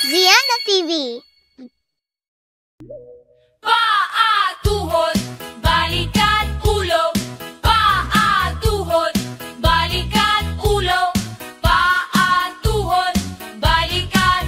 Ziana TV. Paa, tuhod, balikan, ulo. Paa, tuhod, balikan, ulo. Paa, tuhod, balikan,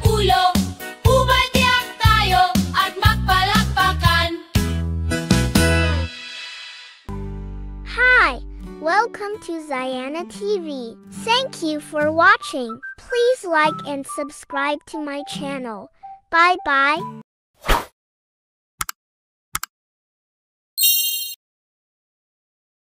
ulo. Umadyang tayo at magpalakpakan. Hi, welcome to Ziana TV. Thank you for watching. Please like and subscribe to my channel. Bye bye.